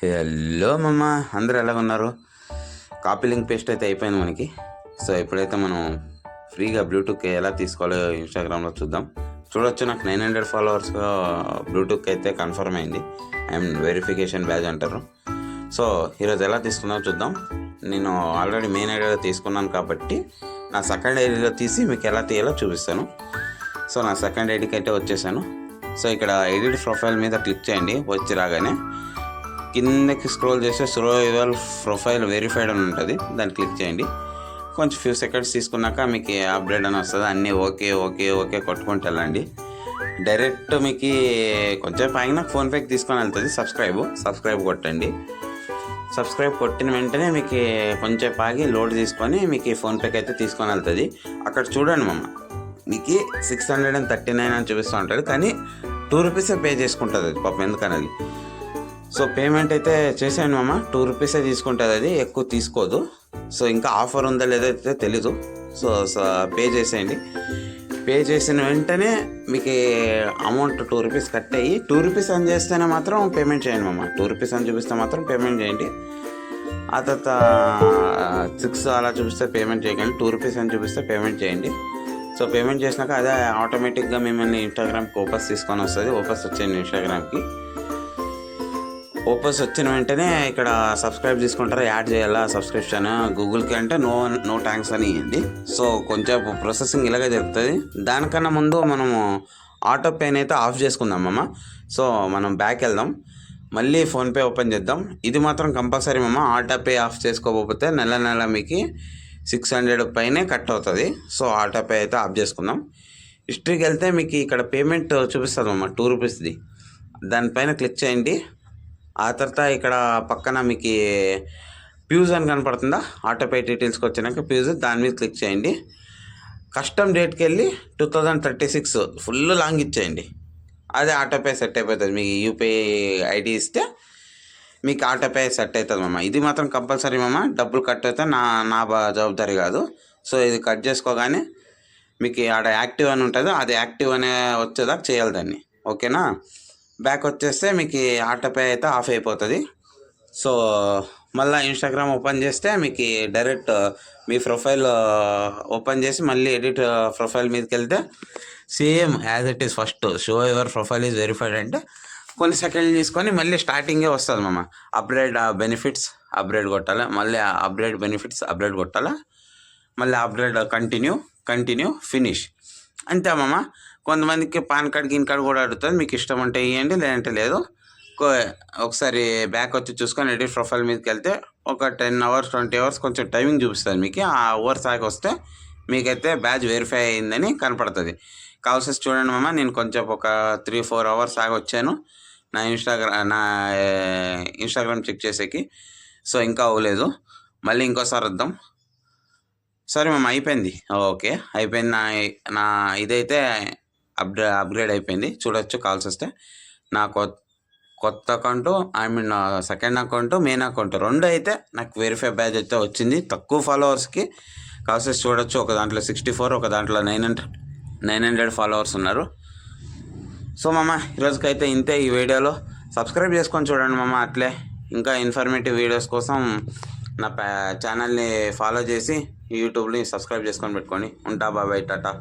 Hello మమ్మ, అందరూ ఎలా ఉన్నారు? కాపీ లింక్ పేస్ట్ అయితే అయిపోయింది మనకి. సో ఇప్పుడైతే మనం ఫ్రీగా బ్లూటూత్కి ఎలా తీసుకోవాలో ఇన్స్టాగ్రామ్లో చూద్దాం. చూడొచ్చు, నాకు 900 ఫాలోవర్స్ బ్లూటూత్కి అయితే కన్ఫర్మ్ అయింది. అండ్ వెరిఫికేషన్ బ్యాజ్ అంటారు. సో ఈరోజు ఎలా తీసుకుందామో చూద్దాం. నేను ఆల్రెడీ మెయిన్ ఐడియాలో తీసుకున్నాను కాబట్టి నా సెకండ్ ఐడియాలో తీసి మీకు ఎలా తీయాలో చూపిస్తాను. సో నా సెకండ్ ఐడికి అయితే వచ్చేసాను. సో ఇక్కడ ఎడిట్ ప్రొఫైల్ మీద క్లిక్ చేయండి. వచ్చి రాగానే కిందకి స్క్రోల్ చేస్తే యువర్ ప్రొఫైల్ వెరిఫైడ్ అని ఉంటుంది, దాన్ని క్లిక్ చేయండి. కొంచెం ఫ్యూ సెకండ్స్ తీసుకున్నాక మీకు అప్డేట్ అని వస్తుంది. అన్నీ ఓకే ఓకే ఓకే కొట్టుకుంటూ వెళ్ళండి. డైరెక్ట్ మీకు కొంచెం పైన ఫోన్పేకి తీసుకొని వెళ్తుంది. సబ్స్క్రైబ్ కొట్టండి. సబ్స్క్రైబ్ కొట్టిన వెంటనే మీకు కొంచెం ఆగి లోడ్ తీసుకొని మీకు ఫోన్పేకి అయితే తీసుకొని వెళ్తుంది. అక్కడ చూడండి మమ్మ, మీకు 639 అని చూపిస్తూ ఉంటుంది, కానీ 2 రూపీసే పే చేసుకుంటుంది అది పాపం, ఎందుకనేది. సో పేమెంట్ అయితే చేసాను మామ, 2 రూపీసే తీసుకుంటుంది అది, ఎక్కువ తీసుకోదు. సో ఇంకా ఆఫర్ ఉందా లేదో అయితే తెలీదు. సో పే చేసేయండి. పే చేసిన వెంటనే మీకు అమౌంట్ 2 రూపీస్ కట్ అయ్యి 2 రూపీస్ అని చేస్తేనే మాత్రం పేమెంట్ చేయండి మామ. 2 రూపీస్ అని చూపిస్తే మాత్రం పేమెంట్ చేయండి. ఆ తర్వాత 6 అలా చూపిస్తే పేమెంట్ చేయకండి. 2 రూపీస్ అని చూపిస్తే పేమెంట్ చేయండి. సో పేమెంట్ చేసినాక అదే ఆటోమేటిక్గా మిమ్మల్ని ఇన్స్టాగ్రామ్కి ఓపస్ తీసుకొని వస్తుంది. ఓపస్ వచ్చేయండి ఇన్స్టాగ్రామ్కి. ఓపస్ వచ్చిన వెంటనే ఇక్కడ సబ్స్క్రైబ్ తీసుకుంటారా, యాడ్ చేయాలా సబ్స్క్రిప్షన్ గూగుల్కి అంటే నో థ్యాంక్స్ అని ఇవ్వండి. సో కొంచెం ప్రాసెసింగ్ ఇలాగే జరుగుతుంది. దానికన్నా ముందు మనము ఆటో పేని అయితే ఆఫ్ చేసుకుందామమ్మ. సో మనం బ్యాక్ వెళ్దాం, మళ్ళీ ఫోన్పే ఓపెన్ చేద్దాం. ఇది మాత్రం కంపల్సరీ అమ్మ, ఆటో పే ఆఫ్ చేసుకోకపోతే నెల మీకు 600 పైనే కట్ అవుతుంది. సో ఆటో పే అయితే ఆఫ్ చేసుకుందాం. హిస్టరీకి వెళ్తే మీకు ఇక్కడ పేమెంట్ చూపిస్తుంది అమ్మ, 2 రూపీస్ది. దానిపైన క్లిక్ చేయండి. ఆ తర్వాత ఇక్కడ పక్కన మీకు ప్యూజ్ అని కనపడుతుందా, ఆటోపే డీటెయిల్స్కి వచ్చినాక ప్యూజ్, దాని మీద క్లిక్ చేయండి. కస్టమ్ డేట్కి వెళ్ళి 2036 ఫుల్ లాంగ్ ఇచ్చేయండి. అదే ఆటోపే సెట్ అయిపోతుంది. మీకు యూపీఐ ఐడి ఇస్తే మీకు ఆటోపే సెట్ అవుతుంది మామ. ఇది మాత్రం కంపల్సరీ మామ, డబ్బులు కట్ అయితే నా జవాబుదారీ కాదు. సో ఇది కట్ చేసుకోగానే మీకు ఆడ యాక్టివ్ అని ఉంటుంది, అది యాక్టివ్ అనే వచ్చేదాకా చేయాలి దాన్ని. ఓకేనా? బ్యాక్ వచ్చేస్తే మీకు ఆటోపే అయితే ఆఫ్ అయిపోతుంది. సో మళ్ళీ ఇన్స్టాగ్రామ్ ఓపెన్ చేస్తే మీకు డైరెక్ట్ మీ ప్రొఫైల్ ఓపెన్ చేసి మళ్ళీ ఎడిట్ ప్రొఫైల్ మీదకి వెళ్తే same as it is first show your profile is verified అంటే కొన్ని సెకండ్లు తీసుకొని మళ్ళీ స్టార్టింగే వస్తుంది మామ. అప్గ్రేడ్ బెనిఫిట్స్ అప్గ్రేడ్ కొట్టాలి, మళ్ళీ అప్గ్రేడ్ బెనిఫిట్స్ అప్గ్రేడ్ కొట్టాలా, మళ్ళీ అప్గ్రేడ్ కంటిన్యూ ఫినిష్ అంతే మామ. కొంతమందికి పాన్ కార్డ్ గిన్ కార్డ్ కూడా అడుగుతుంది. మీకు ఇష్టం ఉంటే ఇవ్వండి, లేదంటే లేదు. ఒకసారి బ్యాక్ వచ్చి చూసుకొని ఎడిట్ ప్రొఫైల్ మీదకి వెళ్తే ఒక 10 hours 20 hours కొంచెం టైమింగ్ చూపిస్తుంది మీకు. ఆ అవర్స్ ఆగి వస్తే మీకైతే బ్యాచ్ వెరిఫై అయిందని కనపడుతుంది. కావాల్సి చూడండి మామ, నేను కొంచెం ఒక 3-4 hours ఆగి వచ్చాను నా ఇన్స్టాగ్రామ్ చెక్ చేసేకి. సో ఇంకా అవ్వలేదు, మళ్ళీ ఇంకోసారి వద్దాం. సరే మామ, అయిపోయింది. ఓకే అయిపోయింది. నా ఇదైతే అప్గ్రేడ్ అయిపోయింది. చూడొచ్చు కాల్స్ వస్తే. నా కొత్త account, second account, main account 2 అయితే నాకు వెరిఫై బ్యాచ్ అయితే వచ్చింది. తక్కువ ఫాలోవర్స్కి కాల్స్ చూడొచ్చు. ఒక దాంట్లో 64, ఒక దాంట్లో 900 ఫాలోవర్స్ ఉన్నారు. సో మామ ఈరోజుకైతే ఇంతే ఈ వీడియోలో. సబ్స్క్రైబ్ చేసుకొని చూడండి మామ. అట్లే ఇంకా ఇన్ఫర్మేటివ్ వీడియోస్ కోసం నా ఛానల్ని ఫాలో చేసి యూట్యూబ్ని సబ్స్క్రైబ్ చేసుకొని పెట్టుకోండి. ఉంటా, బాబాయ్, టాటా.